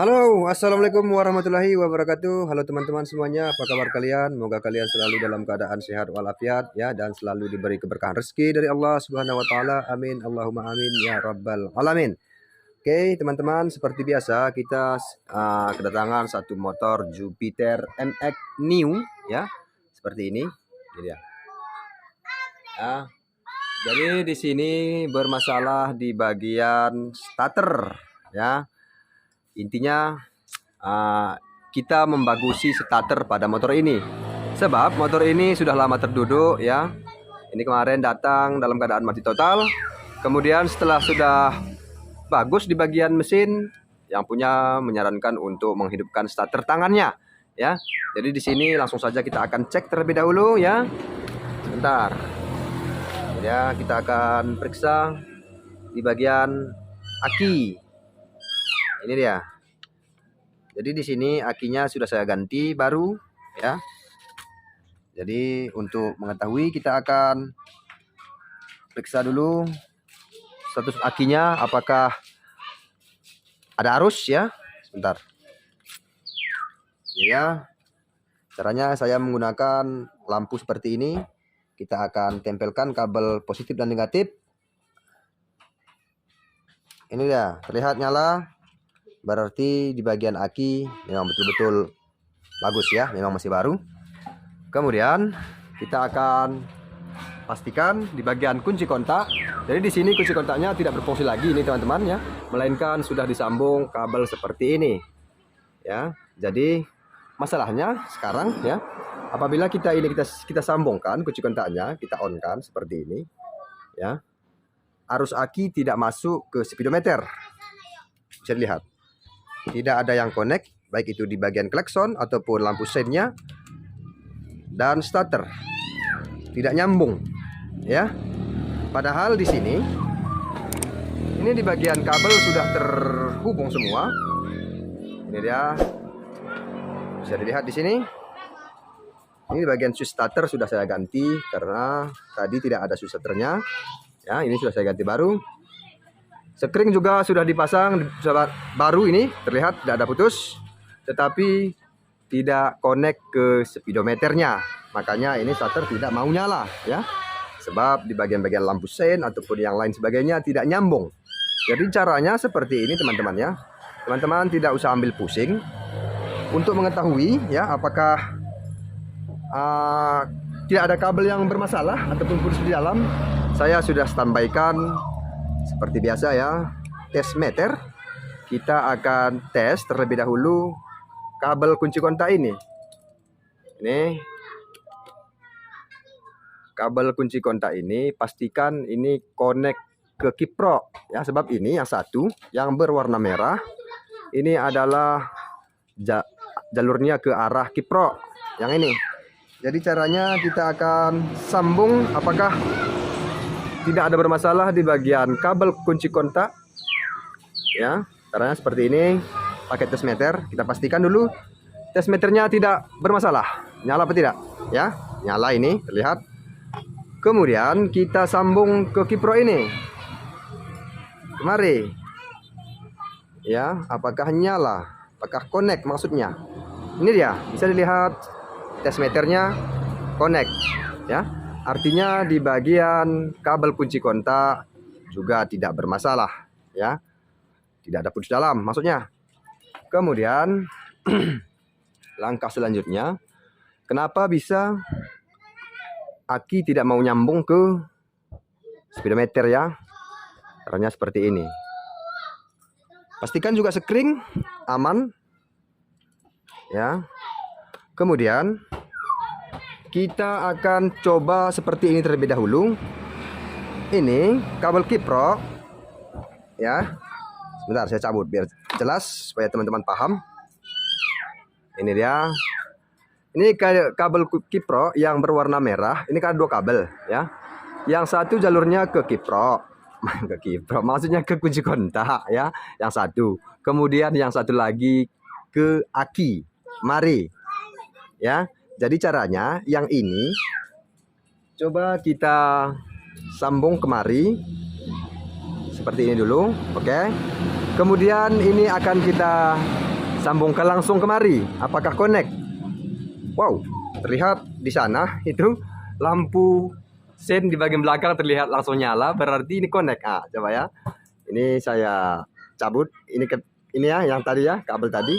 Halo, assalamualaikum warahmatullahi wabarakatuh. Halo teman-teman semuanya, apa kabar kalian? Semoga kalian selalu dalam keadaan sehat walafiat ya, dan selalu diberi keberkahan rezeki dari Allah Subhanahu wa taala. Amin, Allahumma amin ya rabbal alamin. Oke, teman-teman, seperti biasa kita kedatangan satu motor Jupiter MX New ya. Seperti ini. Jadi ya. Jadi di sini bermasalah di bagian starter ya. Intinya kita membagusi starter pada motor ini, sebab motor ini sudah lama terduduk ya. Ini kemarin datang dalam keadaan mati total. Kemudian setelah sudah bagus di bagian mesin, yang punya menyarankan untuk menghidupkan starter tangannya ya. Jadi di sini langsung saja kita akan cek terlebih dahulu ya. Sebentar ya, kita akan periksa di bagian aki. Ini dia. Jadi di sini akinya sudah saya ganti baru ya. Jadi untuk mengetahui kita akan periksa dulu status akinya apakah ada arus ya. Sebentar. Ya. Caranya saya menggunakan lampu seperti ini. Kita akan tempelkan kabel positif dan negatif. Ini dia, terlihat nyala. Berarti di bagian aki memang betul-betul bagus ya, memang masih baru. Kemudian kita akan pastikan di bagian kunci kontak. Jadi di sini kunci kontaknya tidak berfungsi lagi ini teman-teman ya, melainkan sudah disambung kabel seperti ini. Ya, jadi masalahnya sekarang ya, apabila kita sambungkan kunci kontaknya, kita on kan seperti ini ya. Arus aki tidak masuk ke speedometer. Bisa dilihat. Tidak ada yang connect, baik itu di bagian klakson ataupun lampu seinnya, dan starter tidak nyambung ya. Padahal di sini ini di bagian kabel sudah terhubung semua. Ini dia, bisa dilihat di sini. Ini bagian switch starter sudah saya ganti karena tadi tidak ada switch starternya ya. Ini sudah saya ganti baru. Sekring juga sudah dipasang baru, ini terlihat tidak ada putus, tetapi tidak connect ke speedometernya. Makanya ini starter tidak mau nyala ya. Sebab di bagian-bagian lampu sein ataupun yang lain sebagainya tidak nyambung. Jadi caranya seperti ini teman-teman ya. Teman-teman tidak usah ambil pusing untuk mengetahui ya apakah tidak ada kabel yang bermasalah ataupun putus di dalam. Saya sudah standbykan seperti biasa ya, tes meter. Kita akan tes terlebih dahulu kabel kunci kontak ini. Ini kabel kunci kontak ini, pastikan ini connect ke kiprok ya, sebab ini yang satu yang berwarna merah ini adalah jalurnya ke arah kiprok yang ini. Jadi caranya kita akan sambung apakah tidak ada bermasalah di bagian kabel kunci kontak ya. Caranya seperti ini, pakai tes meter. Kita pastikan dulu tes meternya tidak bermasalah, nyala apa tidak ya. Nyala, ini terlihat. Kemudian kita sambung ke kiprok ini. Mari ya, apakah nyala, apakah connect maksudnya. Ini dia, bisa dilihat tes meternya connect ya. Artinya di bagian kabel kunci kontak juga tidak bermasalah ya. Tidak ada putus dalam maksudnya. Kemudian langkah selanjutnya, kenapa bisa aki tidak mau nyambung ke speedometer ya? Caranya seperti ini. Pastikan juga sekring aman ya. Kemudian kita akan coba seperti ini terlebih dahulu. Ini kabel kiprok ya. Sebentar saya cabut biar jelas supaya teman-teman paham. Ini dia. Ini kabel kiprok yang berwarna merah. Ini kan dua kabel ya. Yang satu jalurnya ke kiprok. Ke kiprok maksudnya ke kunci kontak ya. Yang satu. Kemudian yang satu lagi ke aki. Mari ya. Jadi caranya yang ini coba kita sambung kemari seperti ini dulu, oke. Kemudian ini akan kita sambungkan langsung kemari. Apakah connect? Wow, terlihat di sana itu lampu sen di bagian belakang terlihat langsung nyala, berarti ini connect. Coba ya. Ini saya cabut. Ini ya yang tadi ya, kabel tadi.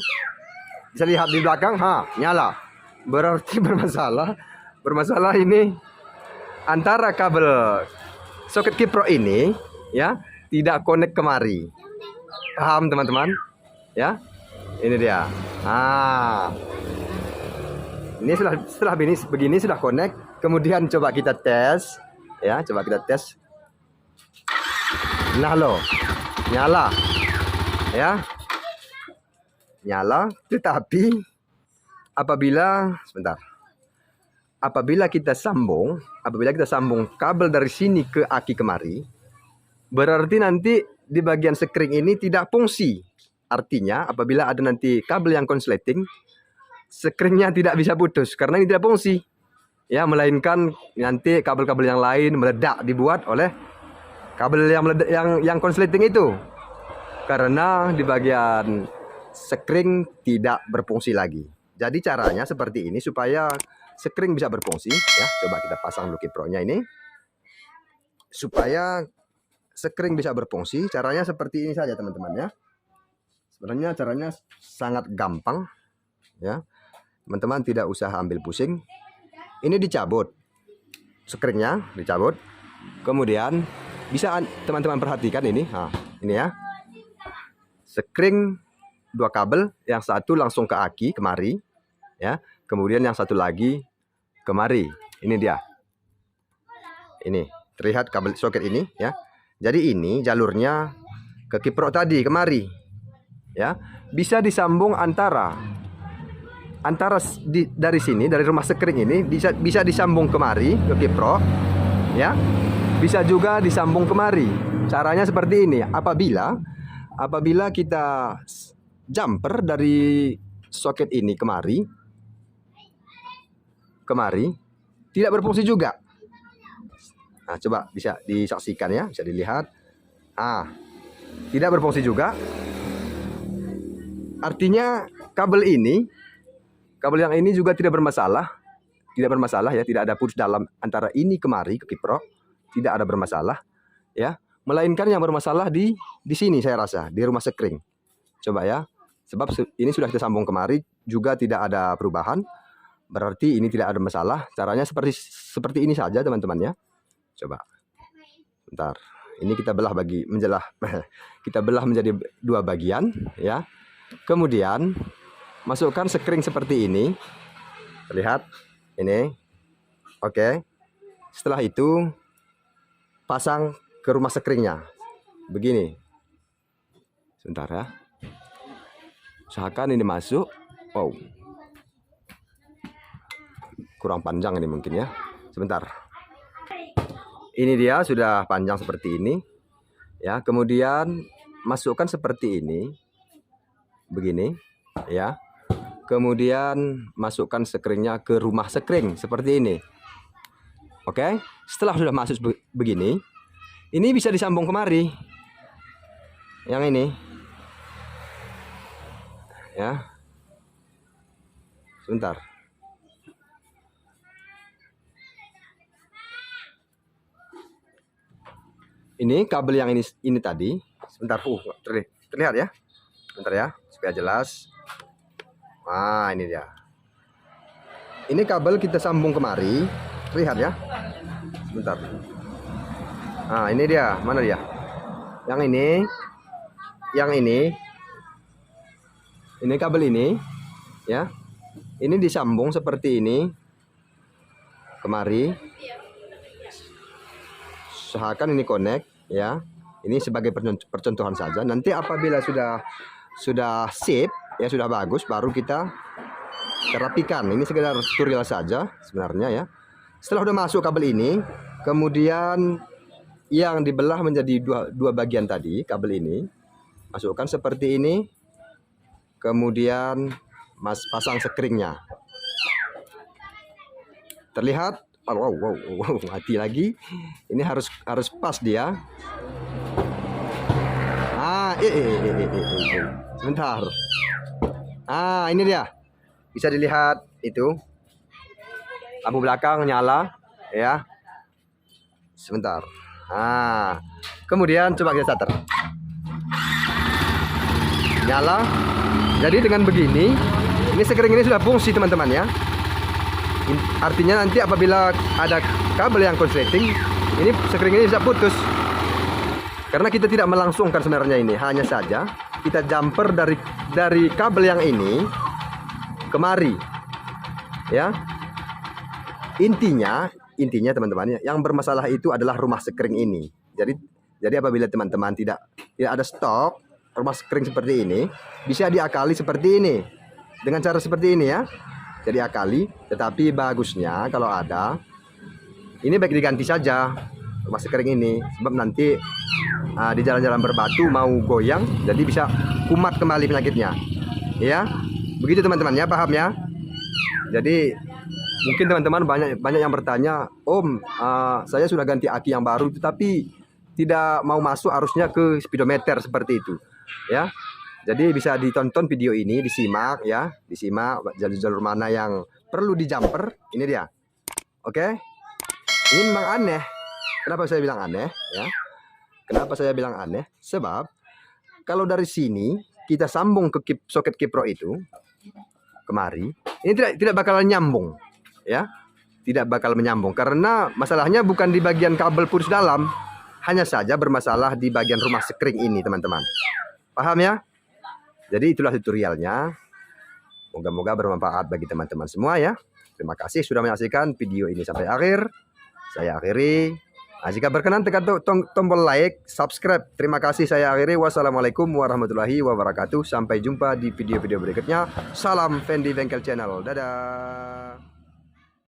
Bisa lihat di belakang, nyala. Berarti bermasalah. Bermasalah ini antara kabel soket kiprok ini ya tidak connect kemari. Paham teman-teman? Ya. Ini dia. Ini setelah begini sudah connect. Kemudian coba kita tes, ya. Coba kita tes. Nah loh, nyala, ya, nyala. Tetapi apabila kita sambung kabel dari sini ke aki kemari, berarti nanti di bagian sekring ini tidak fungsi. Artinya apabila ada nanti kabel yang konsleting, sekringnya tidak bisa putus karena ini tidak fungsi. Ya, melainkan nanti kabel-kabel yang lain meledak dibuat oleh kabel yang meledak, yang konsleting itu. Karena di bagian sekring tidak berfungsi lagi. Jadi caranya seperti ini supaya sekring bisa berfungsi, ya. Coba kita pasang dulu kiproknya ini. Supaya sekring bisa berfungsi, caranya seperti ini saja teman-teman ya. Sebenarnya caranya sangat gampang ya. Teman-teman tidak usah ambil pusing. Ini dicabut. Sekringnya dicabut. Kemudian bisa teman-teman perhatikan ini. Ini ya. Sekring 2 kabel, yang satu langsung ke aki kemari ya. Kemudian yang satu lagi kemari. Ini dia. Ini terlihat kabel soket ini ya. Jadi ini jalurnya ke kiprok tadi kemari. Ya, bisa disambung dari sini, dari rumah sekring ini bisa disambung kemari ke kiprok ya. Bisa juga disambung kemari. Caranya seperti ini. Apabila kita jumper dari soket ini kemari tidak berfungsi juga. Nah, coba bisa disaksikan ya, bisa dilihat. Tidak berfungsi juga. Artinya kabel yang ini juga tidak bermasalah ya, tidak ada putus dalam antara ini kemari ke kiprok, tidak ada bermasalah ya. Melainkan yang bermasalah di sini saya rasa, di rumah sekring. Coba ya. Sebab ini sudah kita sambung kemari juga tidak ada perubahan. Berarti ini tidak ada masalah. Caranya seperti ini saja teman-teman ya. Coba. Bentar. Ini kita belah menjadi 2 bagian ya. Kemudian masukkan sekring seperti ini. Lihat ini. Oke. Setelah itu pasang ke rumah sekringnya. Begini. Sebentar ya. Usahakan ini masuk. Wow. Kurang panjang ini mungkin ya. Sebentar. Ini dia sudah panjang seperti ini. Ya, kemudian masukkan seperti ini. Begini, ya. Kemudian masukkan sekringnya ke rumah sekring seperti ini. Oke, setelah sudah masuk begini, ini bisa disambung kemari. Yang ini. Ya. Sebentar. Ini kabel yang ini tadi. Sebentar, terlihat ya. Bentar ya, supaya jelas. Ini dia. Ini kabel kita sambung kemari. Lihat ya. Sebentar. Ini dia. Mana dia? Yang ini. Yang ini. Ini kabel ini. Ya. Ini disambung seperti ini. Kemari. Usahakan ini connect. Ya. Ini sebagai percontohan saja. Nanti apabila sudah sip, ya sudah bagus, baru kita terapikan. Ini sekedar tutorial saja sebenarnya ya. Setelah sudah masuk kabel ini, kemudian yang dibelah menjadi dua bagian tadi, kabel ini masukkan seperti ini. Kemudian pasang sekringnya. Terlihat? Wow, mati lagi. Ini harus pas dia. Sebentar. Ini dia. Bisa dilihat itu. Lampu belakang nyala, ya. Sebentar. Kemudian coba kita starter. Nyala. Jadi dengan begini, ini sekring ini sudah fungsi teman-teman ya. Artinya nanti apabila ada kabel yang konsleting, ini sekring ini bisa putus. Karena kita tidak melangsungkan sebenarnya ini, hanya saja kita jumper dari kabel yang ini kemari. Ya. Intinya teman-teman, yang bermasalah itu adalah rumah sekring ini. Jadi apabila teman-teman tidak ada stok rumah sekring seperti ini, bisa diakali seperti ini. Dengan cara seperti ini ya. Jadi akali, tetapi bagusnya kalau ada, ini baik diganti saja rumah sekring ini, sebab nanti di jalan-jalan berbatu mau goyang, jadi bisa kumat kembali penyakitnya. Ya, begitu teman-teman ya, paham ya? Jadi mungkin teman-teman banyak yang bertanya, Om, saya sudah ganti aki yang baru, tetapi tidak mau masuk arusnya ke speedometer seperti itu. Ya. Jadi bisa ditonton video ini, disimak ya, jalur-jalur mana yang perlu di jumper. Ini dia. Oke. Ini memang aneh. Kenapa saya bilang aneh ya? Kenapa saya bilang aneh? Sebab kalau dari sini kita sambung ke soket kipro itu kemari, ini tidak bakalan nyambung ya. Tidak bakal menyambung karena masalahnya bukan di bagian kabel putus dalam, hanya saja bermasalah di bagian rumah sekring ini, teman-teman. Paham ya? Jadi itulah tutorialnya. Moga-moga bermanfaat bagi teman-teman semua ya. Terima kasih sudah menyaksikan video ini sampai akhir. Saya akhiri. Jika berkenan tekan tombol like, subscribe. Terima kasih, saya akhiri. Wassalamualaikum warahmatullahi wabarakatuh. Sampai jumpa di video-video berikutnya. Salam Fendi Bengkel Channel. Dadah.